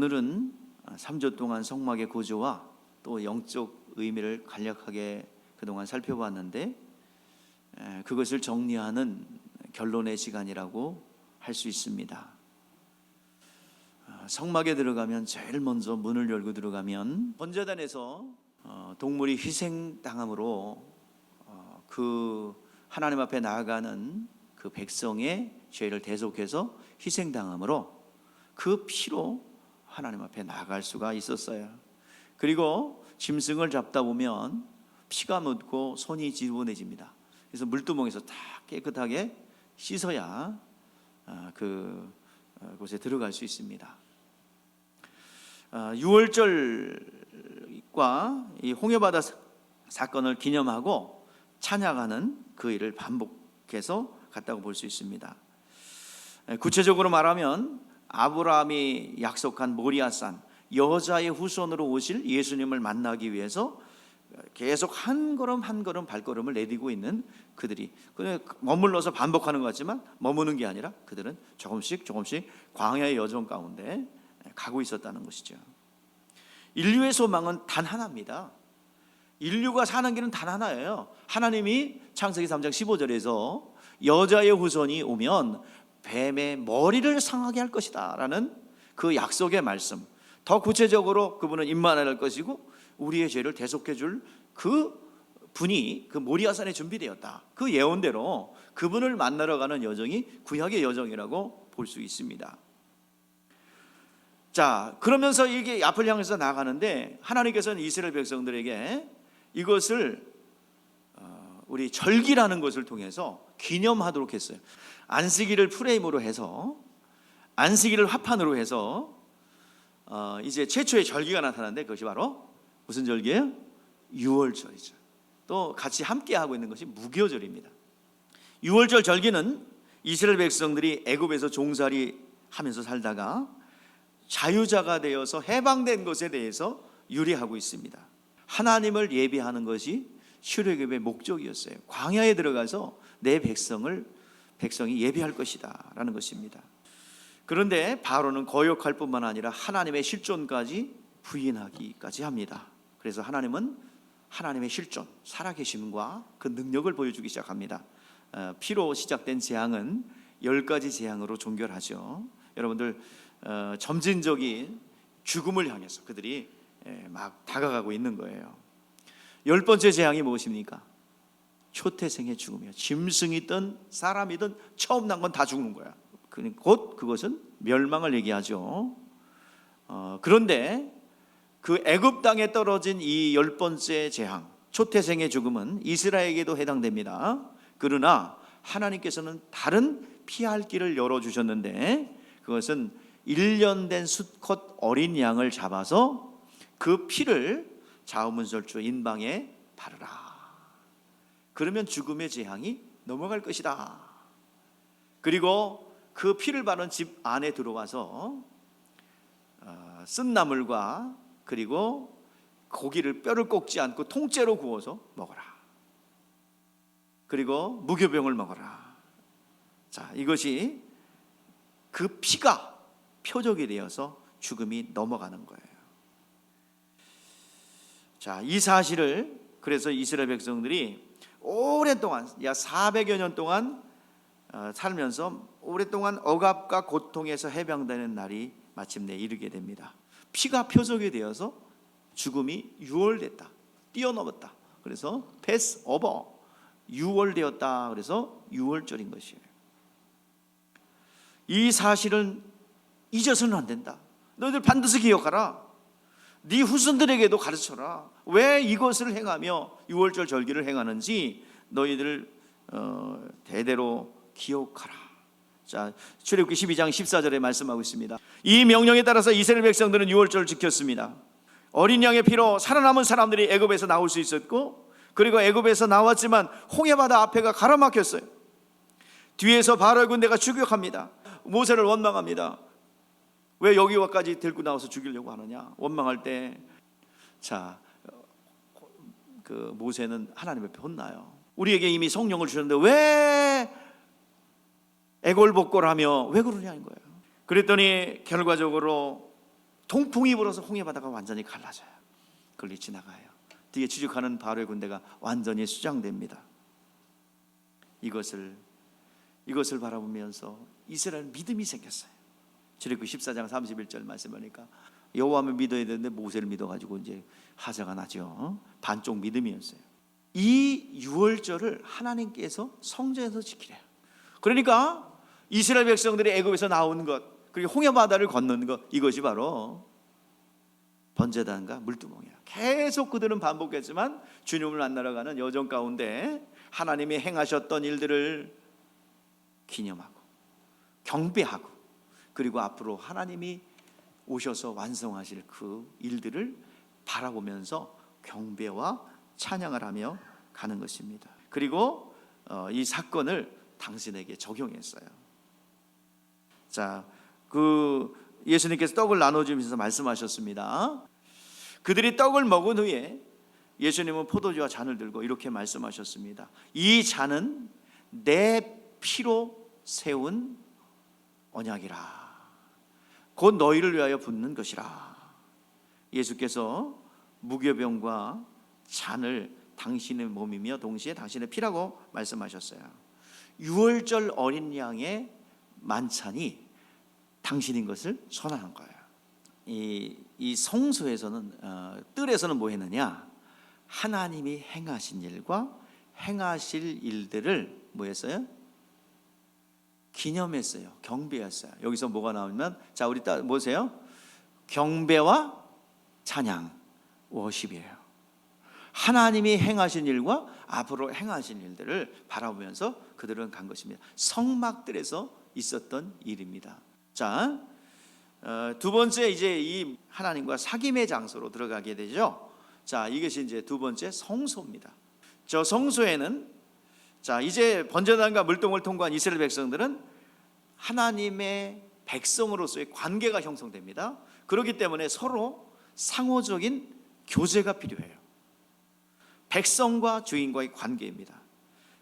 오늘은 3주 동안 성막의 구조와 또 영적 의미를 간략하게 그동안 살펴봤는데, 그것을 정리하는 결론의 시간이라고 할 수 있습니다. 성막에 들어가면 제일 먼저 문을 열고 들어가면 번제단에서 동물이 희생당함으로 그 하나님 앞에 나아가는 그 백성의 죄를 대속해서 희생당함으로 그 피로 하나님 앞에 나아갈 수가 있었어요. 그리고 짐승을 잡다 보면 피가 묻고 손이 지저분해집니다. 그래서 물두멍에서 다 깨끗하게 씻어야 그곳에 들어갈 수 있습니다. 유월절과 이 홍해바다 사건을 기념하고 찬양하는 그 일을 반복해서 갔다고 볼 수 있습니다. 구체적으로 말하면 아브라함이 약속한 모리아산, 여자의 후손으로 오실 예수님을 만나기 위해서 계속 한 걸음 한 걸음 발걸음을 내디고 있는 그들이 머물러서 반복하는 것 같지만 머무는 게 아니라 그들은 조금씩 광야의 여정 가운데 가고 있었다는 것이죠. 인류의 소망은 단 하나입니다. 인류가 사는 길은 단 하나예요. 하나님이 창세기 3장 15절에서 여자의 후손이 오면 뱀의 머리를 상하게 할 것이다 라는 그 약속의 말씀, 더 구체적으로 그분은 임마누엘 것이고 우리의 죄를 대속해 줄 그 분이 그 모리아산에 준비되었다, 그 예언대로 그분을 만나러 가는 여정이 구약의 여정이라고 볼 수 있습니다. 자, 그러면서 이게 앞을 향해서 나가는데 하나님께서는 이스라엘 백성들에게 이것을 우리 절기라는 것을 통해서 기념하도록 했어요. 안식일을 프레임으로 해서, 안식일을 화판으로 해서 이제 최초의 절기가 나타났는데 그것이 바로 무슨 절기예요? 유월절이죠. 또 같이 함께 하고 있는 것이 무교절입니다. 유월절 절기는 이스라엘 백성들이 애굽에서 종살이 하면서 살다가 자유자가 되어서 해방된 것에 대해서 유래하고 있습니다. 하나님을 예배하는 것이 출애굽의 목적이었어요. 광야에 들어가서 내 백성이 예배할 것이다 라는 것입니다. 그런데 바로는 거역할 뿐만 아니라 하나님의 실존까지 부인하기까지 합니다. 그래서 하나님은 하나님의 실존, 살아계심과 그 능력을 보여주기 시작합니다. 피로 시작된 재앙은 10가지 재앙으로 종결하죠. 여러분들 점진적인 죽음을 향해서 그들이 막 다가가고 있는 거예요. 10번째 재앙이 무엇입니까? 초태생의 죽음이에요. 짐승이든 사람이든 처음 난 건 다 죽는 거야. 곧 그것은 멸망을 얘기하죠. 그런데 그 애굽 땅에 떨어진 이 10번째 재앙, 초태생의 죽음은 이스라엘에게도 해당됩니다. 그러나 하나님께서는 다른 피할 길을 열어주셨는데, 그것은 1년 된 수컷 어린 양을 잡아서 그 피를 자우문설주 인방에 바르라. 그러면 죽음의 재앙이 넘어갈 것이다. 그리고 그 피를 바른 집 안에 들어와서 쓴 나물과 그리고 고기를 뼈를 꺾지 않고 통째로 구워서 먹어라. 그리고 무교병을 먹어라. 자, 이것이 그 피가 표적이 되어서 죽음이 넘어가는 거예요. 자, 이 사실을 그래서 이스라엘 백성들이 오랫동안, 약 400여 년 동안 살면서 오랫동안 억압과 고통에서 해방되는 날이 마침내 이르게 됩니다. 피가 표적이 되어서 죽음이 유월됐다, 뛰어넘었다. 그래서 패스 오버, 유월되었다. 그래서 유월절인 것이에요. 이 사실은 잊어서는 안 된다. 너희들 반드시 기억하라. 네 후손들에게도 가르쳐라. 왜 이것을 행하며 유월절 절기를 행하는지 너희들 대대로 기억하라. 자, 출애굽기 12장 14절에 말씀하고 있습니다. 이 명령에 따라서 이스라엘 백성들은 유월절을 지켰습니다. 어린 양의 피로 살아남은 사람들이 애굽에서 나올 수 있었고, 그리고 애굽에서 나왔지만 홍해바다 앞에가 가로막혔어요. 뒤에서 바로의 군대가 추격합니다. 모세를 원망합니다. 왜 여기까지 데리고 나와서 죽이려고 하느냐. 원망할 때, 자, 그 모세는 하나님 앞에 혼나요. 우리에게 이미 성령을 주셨는데 왜 애골복골하며 왜 그러냐는 거예요. 그랬더니 결과적으로 동풍이 불어서 홍해 바다가 완전히 갈라져요. 그걸 지나가요. 뒤에 추격하는 바로의 군대가 완전히 수장됩니다. 이것을 바라보면서 이스라엘 믿음이 생겼어요. 출애굽기 14장 31절 말씀하니까 여호와만 믿어야 되는데 모세를 믿어가지고 이제 하자가 나죠. 반쪽 믿음이었어요. 이 유월절을 하나님께서 성전에서 지키래요. 그러니까 이스라엘 백성들이 애굽에서 나온 것, 그리고 홍해 바다를 건너는 것, 이것이 바로 번제단과 물두멍이에요. 계속 그들은 반복했지만 주님을 만나러 가는 여정 가운데 하나님이 행하셨던 일들을 기념하고 경배하고, 그리고 앞으로 하나님이 오셔서 완성하실 그 일들을 바라보면서 경배와 찬양을 하며 가는 것입니다. 그리고 이 사건을 당신에게 적용했어요. 자, 예수님께서 떡을 나눠주면서 말씀하셨습니다. 그들이 떡을 먹은 후에 예수님은 포도주와 잔을 들고 이렇게 말씀하셨습니다. 이 잔은 내 피로 세운 언약이라. 곧 너희를 위하여 붓는 것이라. 예수께서 무교병과 잔을 당신의 몸이며 동시에 당신의 피라고 말씀하셨어요. 유월절 어린 양의 만찬이 당신인 것을 선언한 거예요. 이 성소에서는 뜰에서는 뭐 했느냐? 하나님이 행하신 일과 행하실 일들을 뭐 했어요? 기념했어요. 경배했어요. 여기서 뭐가 나오면, 자, 우리 보세요. 경배와 찬양, 워십이에요. 하나님이 행하신 일과 앞으로 행하신 일들을 바라보면서 그들은 간 것입니다. 성막들에서 있었던 일입니다. 자, 두 번째, 이제 이 하나님과 사귐의 장소로 들어가게 되죠. 자, 이것이 이제 두 번째 성소입니다. 저 성소에는, 자, 이제 번제단과 물동을 통과한 이스라엘 백성들은 하나님의 백성으로서의 관계가 형성됩니다. 그렇기 때문에 서로 상호적인 교제가 필요해요. 백성과 주인과의 관계입니다.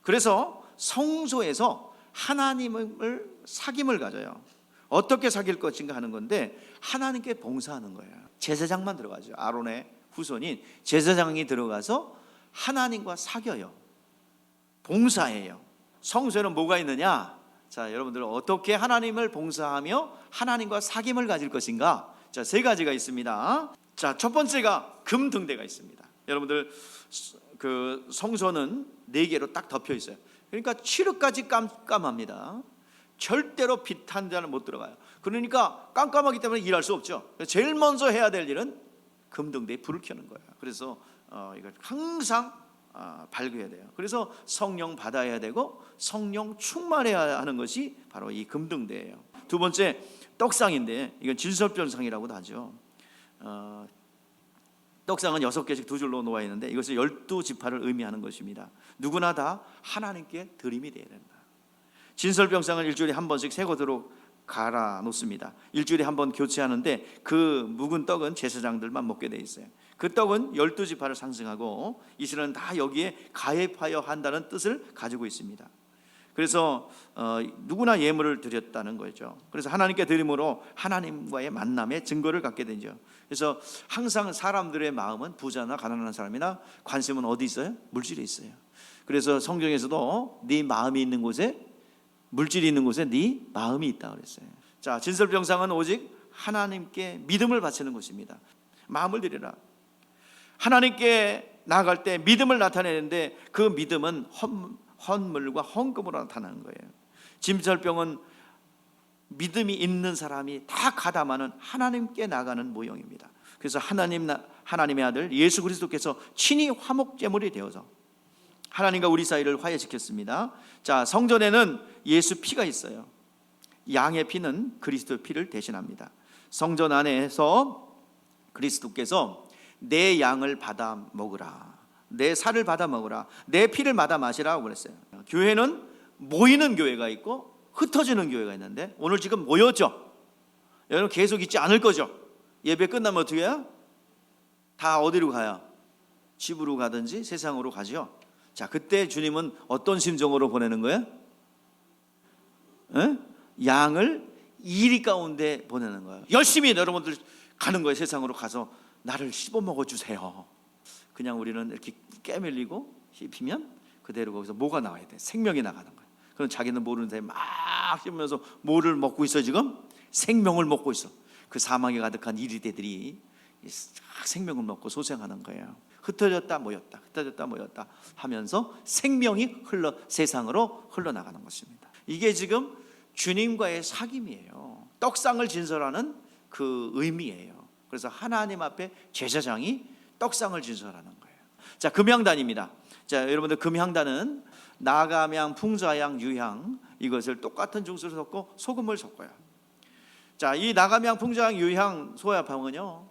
그래서 성소에서 하나님을 사귐을 가져요. 어떻게 사귈 것인가 하는 건데, 하나님께 봉사하는 거예요. 제사장만 들어가죠. 아론의 후손인 제사장이 들어가서 하나님과 사겨요. 봉사해요. 성소에는 뭐가 있느냐? 자, 여러분들 어떻게 하나님을 봉사하며 하나님과 사귐을 가질 것인가? 자, 세 가지가 있습니다. 자, 첫 번째가 금등대가 있습니다. 여러분들 그 성소는 4개로 딱 덮여 있어요. 그러니까 칠흑까지 깜깜합니다. 절대로 빛 한 잔을 못 들어가요. 그러니까 깜깜하기 때문에 일할 수 없죠. 제일 먼저 해야 될 일은 금등대에 불을 켜는 거예요. 그래서 이걸 항상 밝혀야 돼요. 그래서 성령 받아야 되고 성령 충만해야 하는 것이 바로 이 금등대예요. 두 번째, 떡상인데 이건 진설병상이라고도 하죠. 떡상은 6개씩 두 줄로 놓아 있는데 이것은 12지파를 의미하는 것입니다. 누구나 다 하나님께 드림이 되어야 된다. 진설병상은 일주일에 한 번씩 새 것으로 갈아 놓습니다. 일주일에 한 번 교체하는데 그 묵은 떡은 제사장들만 먹게 돼 있어요. 그 떡은 12지파를 상징하고 이스라엘은 다 여기에 가입하여 한다는 뜻을 가지고 있습니다. 그래서 누구나 예물을 드렸다는 거죠. 그래서 하나님께 드림으로 하나님과의 만남의 증거를 갖게 되죠. 그래서 항상 사람들의 마음은 부자나 가난한 사람이나 관심은 어디 있어요? 물질에 있어요. 그래서 성경에서도 네 마음이 있는 곳에, 물질이 있는 곳에 네 마음이 있다 그랬어요. 자, 진설병상은 오직 하나님께 믿음을 바치는 것입니다. 마음을 드리라. 하나님께 나아갈 때 믿음을 나타내는데 그 믿음은 헌물과 헌금으로 나타나는 거예요. 진설병은 믿음이 있는 사람이 다 가담하는 하나님께 나가는 모형입니다. 그래서 하나님의 아들 예수 그리스도께서 친히 화목제물이 되어서 하나님과 우리 사이를 화해시켰습니다. 자, 성전에는 예수 피가 있어요. 양의 피는 그리스도의 피를 대신합니다. 성전 안에서 그리스도께서 내 양을 받아 먹으라, 내 살을 받아 먹으라, 내 피를 받아 마시라고 그랬어요. 교회는 모이는 교회가 있고 흩어지는 교회가 있는데 오늘 지금 모였죠. 여러분 계속 있지 않을 거죠. 예배 끝나면 어떻게 해요? 다 어디로 가요? 집으로 가든지 세상으로 가죠. 자, 그때 주님은 어떤 심정으로 보내는 거예요? 양을 이리 가운데 보내는 거예요. 열심히 여러분들 가는 거예요. 세상으로 가서 나를 씹어먹어 주세요. 그냥 우리는 이렇게 깨밀리고 씹히면 그대로 거기서 뭐가 나와야 돼? 생명이 나가는 거예요. 그럼 자기는 모르는 사이에 막 씹으면서 뭐를 먹고 있어? 지금 생명을 먹고 있어. 그 사망에 가득한 이리대들이 생명을 먹고 소생하는 거예요. 흩어졌다 모였다, 흩어졌다 모였다 하면서 생명이 세상으로 흘러나가는 것입니다. 이게 지금 주님과의 사귐이에요. 떡상을 진설하는 그 의미예요. 그래서 하나님 앞에 제사장이 떡상을 진설하는 거예요. 자, 금향단입니다. 자, 여러분들 금향단은 나감향, 풍자향, 유향 이것을 똑같은 중수를 섞고 소금을 섞어요. 자, 이 나감향, 풍자향, 유향 소야향은요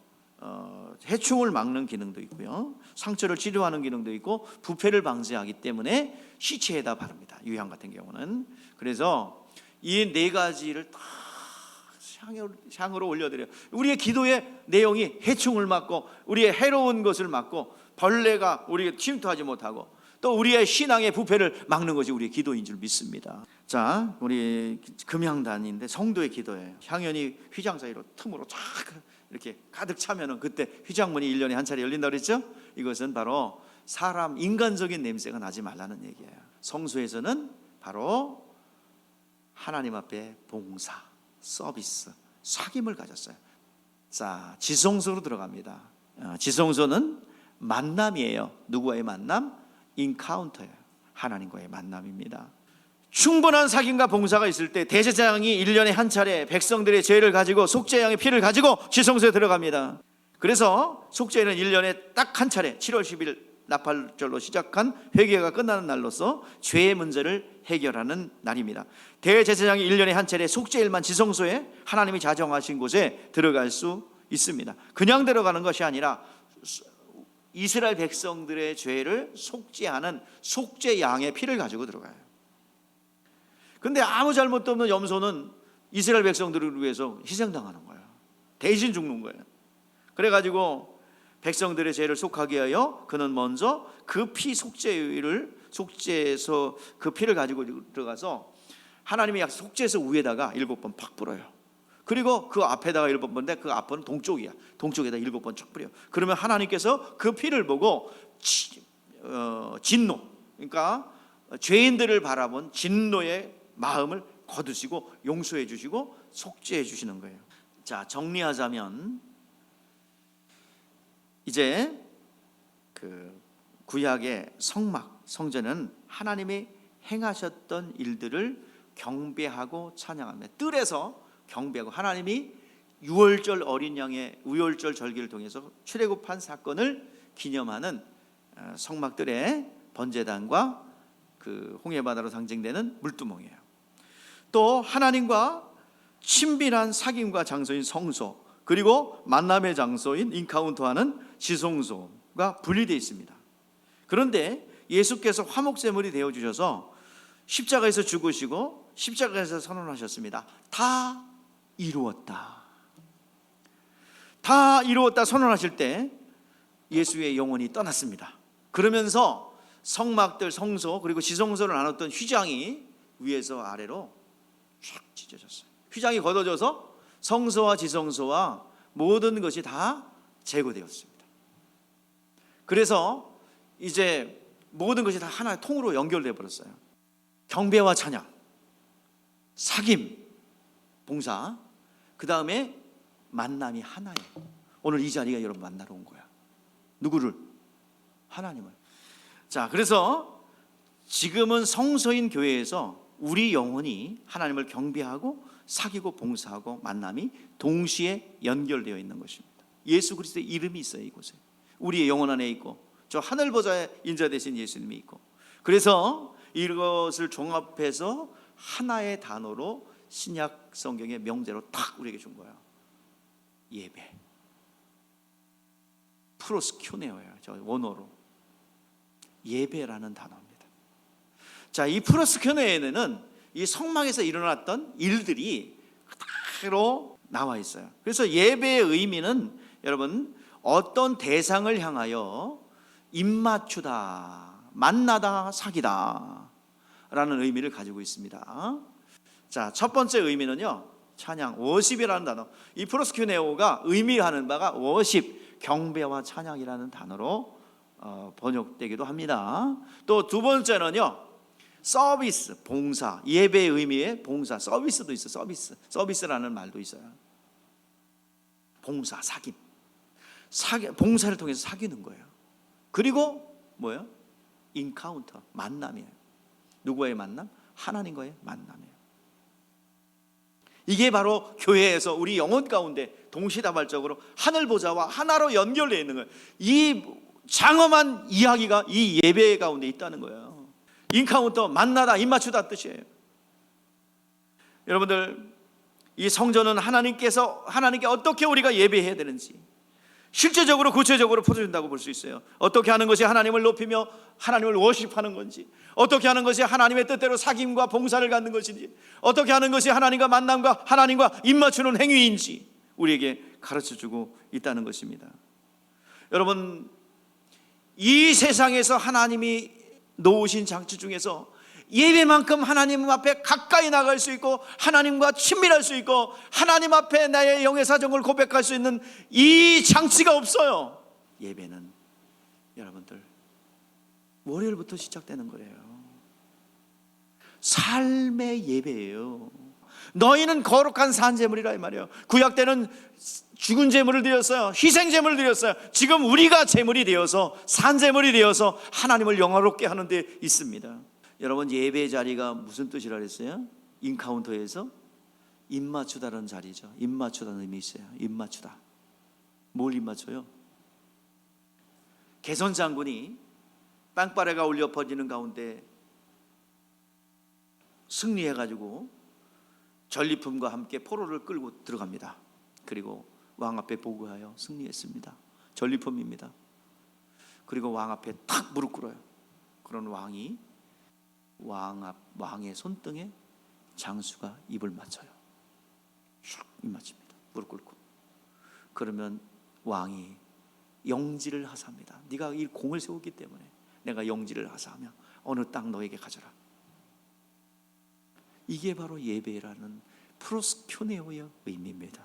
해충을 막는 기능도 있고요, 상처를 치료하는 기능도 있고, 부패를 방지하기 때문에 시체에다 바릅니다. 유향 같은 경우는. 그래서 이 네 가지를 다 향으로 올려드려요. 우리의 기도의 내용이 해충을 막고 우리의 해로운 것을 막고 벌레가 우리에게 침투하지 못하고 또 우리의 신앙의 부패를 막는 것이 우리의 기도인 줄 믿습니다. 자, 우리 금향단인데 성도의 기도예요. 향연이 휘장 사이로 틈으로 쫙 이렇게 가득 차면은 그때 휘장문이 1년에 한 차례 열린다고 그랬죠? 이것은 바로 사람 인간적인 냄새가 나지 말라는 얘기예요. 성소에서는 바로 하나님 앞에 봉사, 서비스, 사귐을 가졌어요. 자, 지성소로 들어갑니다. 지성소는 만남이에요. 누구와의 만남? 인카운터예요. 하나님과의 만남입니다. 충분한 사귐과 봉사가 있을 때 대제사장이 1년에 한 차례 백성들의 죄를 가지고 속죄양의 피를 가지고 지성소에 들어갑니다. 그래서 속죄는 1년에 딱 한 차례 7월 10일 나팔절로 시작한 회개가 끝나는 날로서 죄의 문제를 해결하는 날입니다. 대제사장이 1년에 한 차례 속죄일만 지성소에 하나님이 자정하신 곳에 들어갈 수 있습니다. 그냥 들어가는 것이 아니라 이스라엘 백성들의 죄를 속죄하는 속죄양의 피를 가지고 들어가요. 근데 아무 잘못도 없는 염소는 이스라엘 백성들을 위해서 희생당하는 거예요. 대신 죽는 거예요. 그래가지고 백성들의 죄를 속하게 하여 그는 먼저 그 피 속죄해서 그 피를 가지고 들어가서 하나님의 속죄해서 위에다가 7번 팍 뿌려요. 그리고 그 앞에다가 7번인데 그 앞은 동쪽이야. 동쪽에다 7번 쫙 뿌려요. 그러면 하나님께서 그 피를 보고 진노, 그러니까 죄인들을 바라본 진노의 마음을 거두시고 용서해 주시고 속죄해 주시는 거예요. 자, 정리하자면 이제 그 구약의 성막, 성전은 하나님이 행하셨던 일들을 경배하고 찬양합니다. 뜰에서 경배하고 하나님이 유월절 어린 양의 우월절 절기를 통해서 출애굽한 사건을 기념하는 성막들의 번제단과 그 홍해바다로 상징되는 물두멍이에요. 또 하나님과 친밀한 사귐과 장소인 성소, 그리고 만남의 장소인 인카운터하는 지성소가 분리되어 있습니다. 그런데 예수께서 화목제물이 되어주셔서 십자가에서 죽으시고 십자가에서 선언하셨습니다. 다 이루었다. 다 이루었다 선언하실 때 예수의 영혼이 떠났습니다. 그러면서 성막들, 성소 그리고 지성소를 나눴던 휘장이 위에서 아래로 쫙 찢어졌어요. 휘장이 걷어져서 성소와 지성소와 모든 것이 다 제거되었습니다. 그래서 이제 모든 것이 다 하나의 통으로 연결되어 버렸어요. 경배와 찬양, 사귐, 봉사, 그 다음에 만남이 하나예요. 오늘 이 자리가 여러분 만나러 온 거야. 누구를? 하나님을. 자, 그래서 지금은 성소인 교회에서 우리 영혼이 하나님을 경배하고 사귀고 봉사하고 만남이 동시에 연결되어 있는 것입니다. 예수 그리스도의 이름이 있어요. 이곳에 우리의 영혼 안에 있고 저 하늘 보좌에 인자 되신 예수님이 있고, 그래서 이것을 종합해서 하나의 단어로 신약 성경의 명제로 딱 우리에게 준 거야. 예배. 프로스큐네어예요. 저 원어로 예배라는 단어입니다. 자, 이 프로스큐네어에는 이 성막에서 일어났던 일들이 그대로 나와 있어요. 그래서 예배의 의미는 여러분 어떤 대상을 향하여 입맞추다, 만나다, 사귀다 라는 의미를 가지고 있습니다. 자, 첫 번째 의미는요, 찬양, 워십이라는 단어. 이 프로스큐네오가 의미하는 바가 워십, 경배와 찬양이라는 단어로 번역되기도 합니다. 또 두 번째는요, 서비스, 봉사, 예배의 의미의 봉사, 서비스도 있어요. 서비스라는 말도 있어요. 봉사, 사귐. 봉사를 통해서 사귀는 거예요. 그리고 뭐예요? 인카운터, 만남이에요. 누구와의 만남? 하나님과의 만남이에요. 이게 바로 교회에서 우리 영혼 가운데 동시다발적으로 하늘 보좌와 하나로 연결되어 있는 거예요. 이 장엄한 이야기가 이 예배 가운데 있다는 거예요. 인카운터, 만나다, 입맞추다 뜻이에요. 여러분들, 이 성전은 하나님께 어떻게 우리가 예배해야 되는지 실제적으로 구체적으로 풀어준다고 볼 수 있어요. 어떻게 하는 것이 하나님을 높이며 하나님을 워십하는 건지, 어떻게 하는 것이 하나님의 뜻대로 사귐과 봉사를 갖는 것인지, 어떻게 하는 것이 하나님과 만남과 하나님과 입맞추는 행위인지 우리에게 가르쳐주고 있다는 것입니다. 여러분, 이 세상에서 하나님이 놓으신 장치 중에서 예배만큼 하나님 앞에 가까이 나갈 수 있고 하나님과 친밀할 수 있고 하나님 앞에 나의 영의 사정을 고백할 수 있는 이 장치가 없어요. 예배는 여러분들 월요일부터 시작되는 거예요. 삶의 예배예요. 너희는 거룩한 산제물이라 이 말이에요. 구약 때는 죽은 제물을 드렸어요. 희생 제물을 드렸어요. 지금 우리가 제물이 되어서 산제물이 되어서 하나님을 영화롭게 하는 데 있습니다. 여러분, 예배 자리가 무슨 뜻이라 그랬어요? 인카운터에서 입맞추다라는 자리죠. 입맞추다는 의미 있어요. 입맞추다. 뭘 입맞춰요? 개선 장군이 땅바레가 울려 퍼지는 가운데 승리해가지고 전리품과 함께 포로를 끌고 들어갑니다. 그리고 왕 앞에 보고하여 승리했습니다. 전리품입니다. 그리고 왕 앞에 탁 무릎 꿇어요. 그런 왕이 왕의 손등에 장수가 입을 맞춰요. 슉 입 맞춥니다. 무릎 꿇고. 그러면 왕이 영지를 하사합니다. 네가 이 공을 세웠기 때문에 내가 영지를 하사하며 어느 땅 너에게 가져라. 이게 바로 예배라는 프로스큐네오의 의미입니다.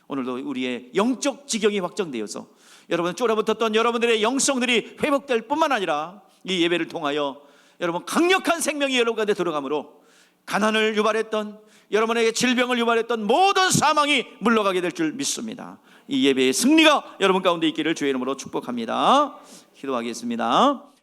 오늘도 우리의 영적 지경이 확정되어서 여러분 쫄아붙었던 여러분들의 영성들이 회복될 뿐만 아니라 이 예배를 통하여 여러분 강력한 생명이 여러분 가운데 들어가므로 가난을 유발했던 여러분에게 질병을 유발했던 모든 사망이 물러가게 될 줄 믿습니다. 이 예배의 승리가 여러분 가운데 있기를 주의 이름으로 축복합니다. 기도하겠습니다.